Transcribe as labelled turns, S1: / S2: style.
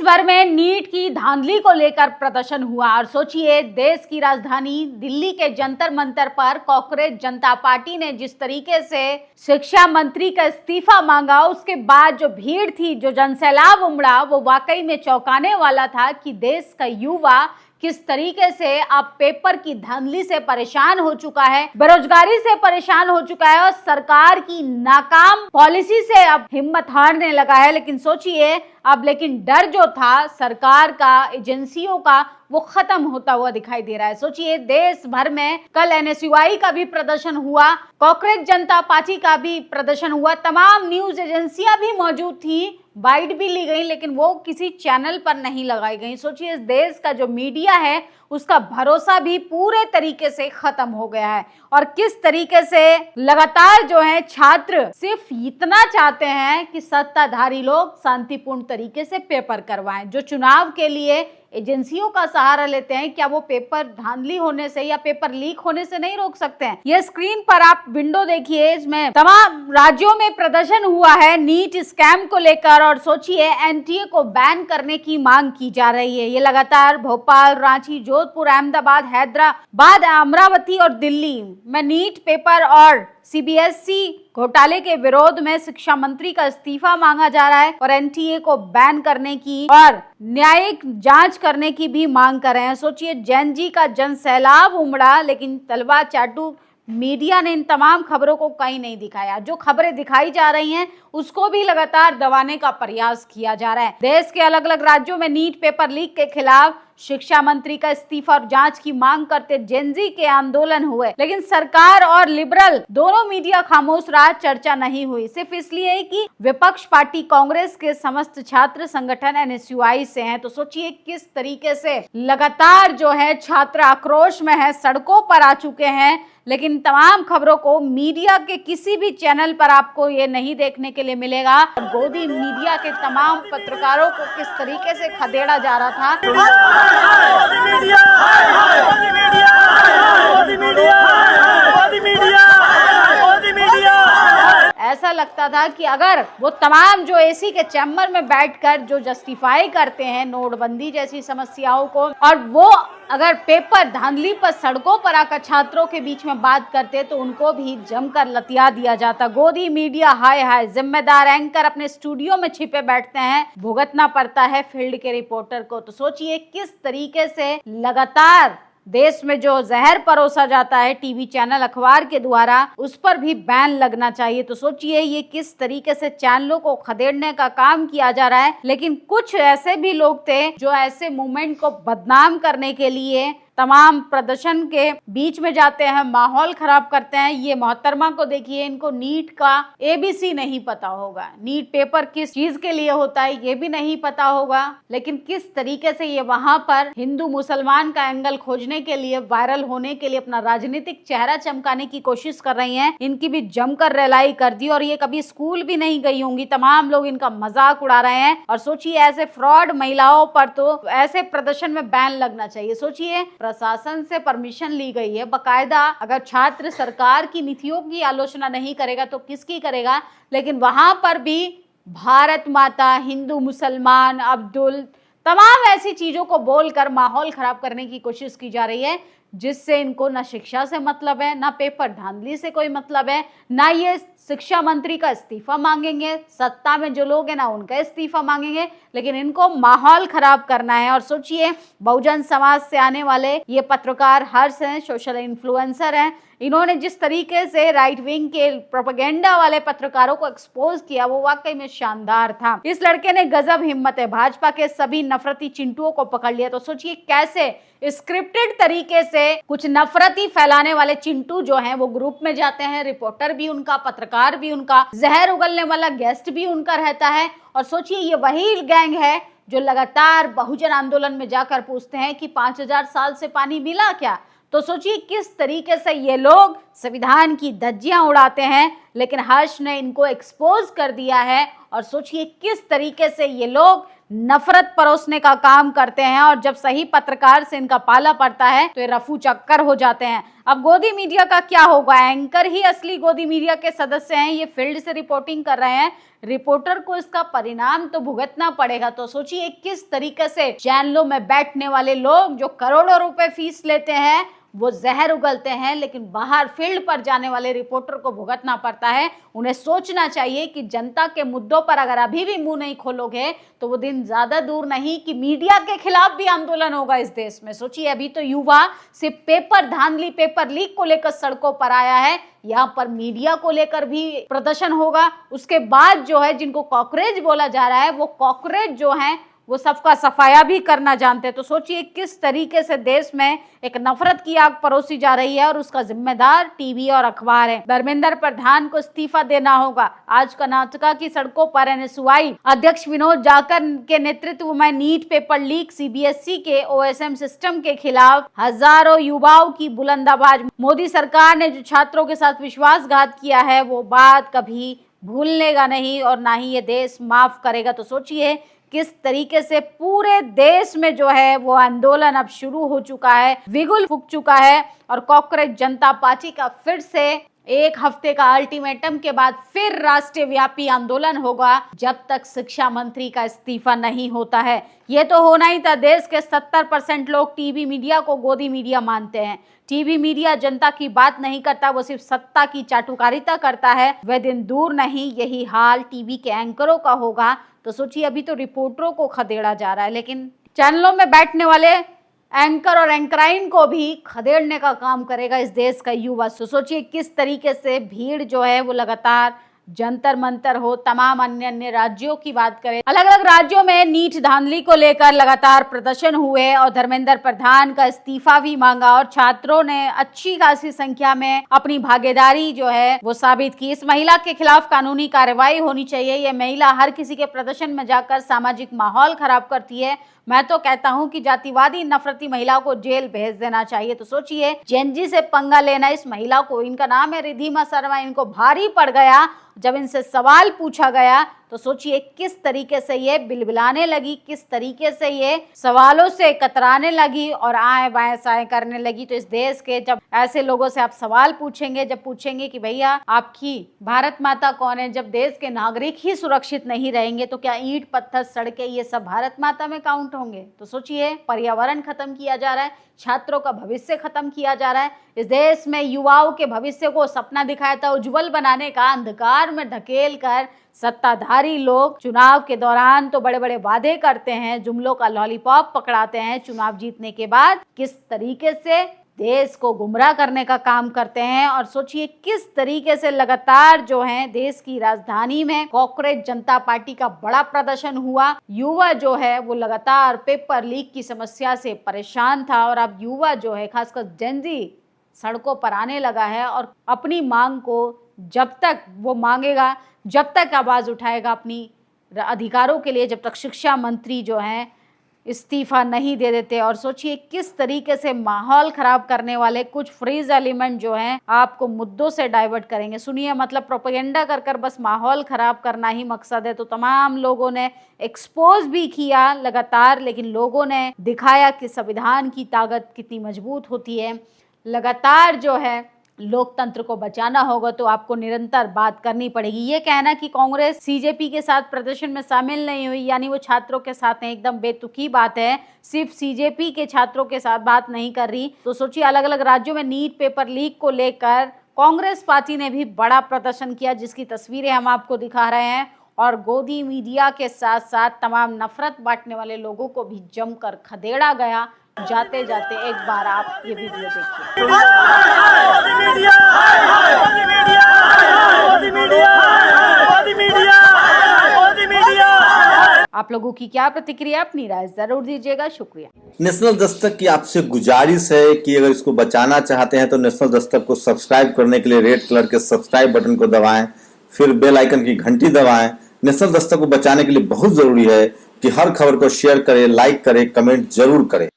S1: भर में नीट की धांधली को लेकर प्रदर्शन हुआ और सोचिए देश की राजधानी दिल्ली के जंतर मंतर पर कांग्रेस जनता पार्टी ने जिस तरीके से शिक्षा मंत्री का इस्तीफा मांगा, उसके बाद जो भीड़ थी, जो जनसैलाब उमड़ा, वो वाकई में चौंकाने वाला था कि देश का युवा किस तरीके से अब पेपर की धांधली से परेशान हो चुका है, बेरोजगारी से परेशान हो चुका है और सरकार की नाकाम पॉलिसी से अब हिम्मत हारने लगा है। लेकिन सोचिए अब डर जो था सरकार का, एजेंसियों का, वो खत्म होता हुआ दिखाई दे रहा है। सोचिए देश भर में कल एनएसयूआई का भी प्रदर्शन हुआ, कांग्रेस जनता पार्टी का भी प्रदर्शन हुआ, तमाम न्यूज एजेंसियां भी मौजूद थी, बाइट भी ली गई, लेकिन वो किसी चैनल पर नहीं लगाई गई। सोचिए इस देश का जो मीडिया है उसका भरोसा भी पूरे तरीके से खत्म हो गया है और किस तरीके से लगातार जो है छात्र सिर्फ इतना चाहते हैं कि सत्ताधारी लोग शांतिपूर्ण तरीके से पेपर करवाएं। जो चुनाव के लिए एजेंसियों का सहारा लेते हैं, क्या वो पेपर धांधली होने से या पेपर लीक होने से नहीं रोक सकते हैं? ये स्क्रीन पर आप विंडो देखिए, इसमें तमाम राज्यों में प्रदर्शन हुआ है नीट स्कैम को लेकर और सोचिए एनटीए को बैन करने की मांग की जा रही है। ये लगातार भोपाल, रांची, जोधपुर, अहमदाबाद, हैदराबाद, अमरावती और दिल्ली में नीट पेपर और सीबीएसई घोटाले के विरोध में शिक्षा मंत्री का इस्तीफा मांगा जा रहा है और एनटीए को बैन करने की और न्यायिक जांच करने की भी मांग कर रहे हैं। सोचिए जैन जी का जन सैलाब उमड़ा, लेकिन तलवार चाटू मीडिया ने इन तमाम खबरों को कहीं नहीं दिखाया। जो खबरें दिखाई जा रही हैं उसको भी लगातार दबाने का प्रयास किया जा रहा है। देश के अलग अलग राज्यों में नीट पेपर लीक के खिलाफ शिक्षा मंत्री का इस्तीफा और जांच की मांग करते जेनजी के आंदोलन हुए, लेकिन सरकार और लिबरल दोनों मीडिया खामोश रहा, चर्चा नहीं हुई, सिर्फ इसलिए कि विपक्ष पार्टी कांग्रेस के समस्त छात्र संगठन एनएसयूआई से हैं। तो सोचिए किस तरीके से लगातार जो है छात्र आक्रोश में है, सड़कों पर आ चुके हैं, लेकिन तमाम खबरों को मीडिया के किसी भी चैनल पर आपको ये नहीं देखने के लिए मिलेगा। गोदी मीडिया के तमाम पत्रकारों को किस तरीके से खदेड़ा जा रहा था। ऐसा लगता था कि अगर वो तमाम जो एसी के चैम्बर में बैठकर जो जस्टिफाई करते हैं नोटबंदी जैसी समस्याओं को, और वो अगर पेपर धांधली पर सड़कों पर आकर छात्रों के बीच में बात करते तो उनको भी जमकर लतिया दिया जाता। गोदी मीडिया हाय हाय, जिम्मेदार एंकर अपने स्टूडियो में छिपे बैठते हैं, भुगतना पड़ता है फील्ड के रिपोर्टर को। तो सोचिए किस तरीके से लगातार देश में जो जहर परोसा जाता है टीवी चैनल, अखबार के द्वारा, उस पर भी बैन लगना चाहिए। तो सोचिए ये किस तरीके से चैनलों को खदेड़ने का काम किया जा रहा है। लेकिन कुछ ऐसे भी लोग थे जो ऐसे मूवमेंट को बदनाम करने के लिए तमाम प्रदर्शन के बीच में जाते हैं, माहौल खराब करते हैं। ये मोहतरमा को देखिए, इनको नीट का एबीसी नहीं पता होगा, नीट पेपर किस चीज के लिए होता है ये भी नहीं पता होगा, लेकिन किस तरीके से ये वहां पर हिंदू मुसलमान का एंगल खोजने के लिए, वायरल होने के लिए, अपना राजनीतिक चेहरा चमकाने की कोशिश कर रही हैं। इनकी भी जमकर रेलाई कर दी और ये कभी स्कूल भी नहीं गई होंगी, तमाम लोग इनका मजाक उड़ा रहे हैं। और सोचिए ऐसे फ्रॉड महिलाओं पर तो ऐसे प्रदर्शन में बैन लगना चाहिए। सोचिए प्रशासन से परमिशन ली गई है बकायदा, अगर छात्र सरकार की नीतियों की आलोचना नहीं करेगा तो किसकी करेगा, लेकिन वहां पर भी भारत माता, हिंदू मुसलमान, अब्दुल, तमाम ऐसी चीजों को बोलकर माहौल खराब करने की कोशिश की जा रही है, जिससे इनको ना शिक्षा से मतलब है, ना पेपर धांधली से कोई मतलब है, ना ये शिक्षा मंत्री का इस्तीफा मांगेंगे, सत्ता में जो लोग हैं ना उनका इस्तीफा मांगेंगे, लेकिन इनको माहौल खराब करना है। और सोचिए बहुजन समाज से आने वाले ये पत्रकार हर्ष हैं, सोशल इन्फ्लुएंसर हैं, इन्होंने जिस तरीके से राइट विंग के प्रोपेगेंडा वाले पत्रकारों को एक्सपोज किया वो वाकई में शानदार था। इस लड़के ने गजब हिम्मत है, भाजपा के सभी नफरती चिंटुओं को पकड़ लिया। तो सोचिए कैसे स्क्रिप्टेड तरीके से कुछ नफरती फैलाने वाले चिंटू जो हैं वो ग्रुप में जाते हैं, रिपोर्टर भी उनका, पत्रकार भी उनका, जहर उगलने वाला गेस्ट भी उनका रहता है। और सोचिए ये वही गैंग है जो लगातार बहुजन आंदोलन में जाकर पूछते हैं कि 5000 साल से पानी मिला क्या। तो सोचिए किस तरीके से ये लोग संविधान की धज्जियां उड़ाते हैं, लेकिन हर्ष ने इनको एक्सपोज कर दिया है। और सोचिए किस तरीके से ये लोग नफरत परोसने का काम करते हैं और जब सही पत्रकार से इनका पाला पड़ता है तो ये रफू चक्कर हो जाते हैं। अब गोदी मीडिया का क्या होगा? एंकर ही असली गोदी मीडिया के सदस्य हैं, ये फील्ड से रिपोर्टिंग कर रहे हैं, रिपोर्टर को इसका परिणाम तो भुगतना पड़ेगा। तो सोचिए किस तरीके से चैनलों में बैठने वाले लोग जो करोड़ों रुपए फीस लेते हैं वो जहर उगलते हैं, लेकिन बाहर फील्ड पर जाने वाले रिपोर्टर को भुगतना पड़ता है। उन्हें सोचना चाहिए कि जनता के मुद्दों पर अगर अभी भी मुंह नहीं खोलोगे तो वो दिन ज्यादा दूर नहीं कि मीडिया के खिलाफ भी आंदोलन होगा इस देश में। सोचिए अभी तो युवा सिर्फ पेपर धांधली, पेपर लीक को लेकर सड़कों पर आया है, यहाँ पर मीडिया को लेकर भी प्रदर्शन होगा। उसके बाद जो है जिनको कॉकरोच बोला जा रहा है वो कॉकरोच जो है वो सबका सफाया भी करना जानते हैं। तो सोचिए किस तरीके से देश में एक नफरत की आग परोसी जा रही है और उसका जिम्मेदार टीवी और अखबार है। धर्मेंद्र प्रधान को इस्तीफा देना होगा। आज कर्नाटका की सड़कों पर एनएसयूआई अध्यक्ष विनोद जाकर के नेतृत्व में नीट पेपर लीक, सीबीएसई के ओएसएम सिस्टम के खिलाफ हजारों युवाओं की बुलंद आवाज। मोदी सरकार ने जो छात्रों के साथ विश्वासघात किया है वो बात कभी भूलनेगा नहीं और ना ही ये देश माफ करेगा। तो सोचिए किस तरीके से पूरे देश में जो है वो आंदोलन अब शुरू हो चुका है, बिगुल फूक चुका है और कॉकरोच जनता पार्टी का फिर से एक हफ्ते का अल्टीमेटम के बाद फिर राष्ट्रीय व्यापी आंदोलन होगा जब तक शिक्षा मंत्री का इस्तीफा नहीं होता है। ये तो होना ही था। देश के 70% लोग टीवी मीडिया को गोदी मीडिया मानते हैं। टीवी मीडिया जनता की बात नहीं करता, वो सिर्फ सत्ता की चाटुकारिता करता है। वह दिन दूर नहीं यही हाल टीवी के एंकरों का होगा। तो सोचिए अभी तो रिपोर्टरों को खदेड़ा जा रहा है, लेकिन चैनलों में बैठने वाले एंकर और एंकराइन को भी खदेड़ने का काम करेगा इस देश का युवा। तो सोचिए किस तरीके से भीड़ जो है वो लगातार जंतर मंतर हो, तमाम अन्य राज्यों की बात करें, अलग अलग राज्यों में नीट धांधली को लेकर लगातार प्रदर्शन हुए और धर्मेंद्र प्रधान का इस्तीफा भी मांगा और छात्रों ने अच्छी खासी संख्या में अपनी भागीदारी जो है वो साबित की। इस महिला के खिलाफ कानूनी कार्रवाई होनी चाहिए। ये महिला हर किसी के प्रदर्शन में जाकर सामाजिक माहौल खराब करती है। मैं तो कहता हूं कि जातिवादी नफरती महिला को जेल भेज देना चाहिए। तो सोचिए जेनजी से पंगा लेना इस महिला को, इनका नाम है रिधिमा शर्मा, इनको भारी पड़ गया जब इनसे सवाल पूछा गया। तो सोचिए किस तरीके से ये बिलबिलाने लगी, किस तरीके से ये सवालों से कतराने लगी और आए बाएं साएं करने लगी। तो इस देश के जब ऐसे लोगों से आप सवाल पूछेंगे, जब पूछेंगे कि भैया आपकी भारत माता कौन है, जब देश के नागरिक ही सुरक्षित नहीं रहेंगे तो क्या ईंट पत्थर सड़कें ये सब भारत माता में काउंट होंगे? तो सोचिए पर्यावरण खत्म किया जा रहा है, छात्रों का भविष्य खत्म किया जा रहा है। इस देश में युवाओं के भविष्य को सपना दिखाया था उज्जवल बनाने का, अंधकार में ढकेल कर सत्ताधारी लोग चुनाव के दौरान तो बड़े बड़े वादे करते हैं, जुमलों का लॉलीपॉप पकड़ाते हैं, चुनाव जीतने के बाद किस तरीके से देश को गुमराह करने का काम करते हैं। और सोचिए किस तरीके से लगातार जो है देश की राजधानी में कॉकरोच जनता पार्टी का बड़ा प्रदर्शन हुआ। युवा जो है वो लगातार पेपर लीक की समस्या से परेशान था और अब युवा जो है खासकर जेनजी सड़कों पर आने लगा है और अपनी मांग को जब तक वो मांगेगा, जब तक आवाज उठाएगा अपनी अधिकारों के लिए, जब तक शिक्षा मंत्री जो हैं इस्तीफा नहीं दे देते। और सोचिए किस तरीके से माहौल खराब करने वाले कुछ फ्रीज एलिमेंट जो हैं आपको मुद्दों से डाइवर्ट करेंगे। सुनिए मतलब प्रोपेगेंडा कर कर बस माहौल खराब करना ही मकसद है। तो तमाम लोगों ने एक्सपोज भी किया लगातार, लेकिन लोगों ने दिखाया कि संविधान की ताकत कितनी मजबूत होती है। लगातार जो है लोकतंत्र को बचाना होगा तो आपको निरंतर बात करनी पड़ेगी। ये कहना कि कांग्रेस सीजेपी के साथ प्रदर्शन में शामिल नहीं हुई यानी वो छात्रों के साथ है, एकदम बेतुकी बात है। सिर्फ सीजेपी के छात्रों के साथ बात नहीं कर रही। तो सोचिए अलग अलग राज्यों में नीट पेपर लीक को लेकर कांग्रेस पार्टी ने भी बड़ा प्रदर्शन किया, जिसकी तस्वीरें हम आपको दिखा रहे हैं। और गोदी मीडिया के साथ साथ तमाम नफरत बांटने वाले लोगों को भी जमकर खदेड़ा गया। जाते जाते एक बार आप ये वीडियो देखिए। आप लोगों की क्या प्रतिक्रिया, अपनी राय जरूर दीजिएगा। शुक्रिया।
S2: नेशनल दस्तक की आपसे गुजारिश है कि अगर इसको बचाना चाहते हैं तो नेशनल दस्तक को सब्सक्राइब करने के लिए रेड कलर के सब्सक्राइब बटन को दबाएं, फिर बेल आइकन की घंटी दबाएं। नेशनल दस्तक को बचाने के लिए बहुत जरूरी है कि हर खबर को शेयर करें, लाइक करें, कमेंट जरूर करें।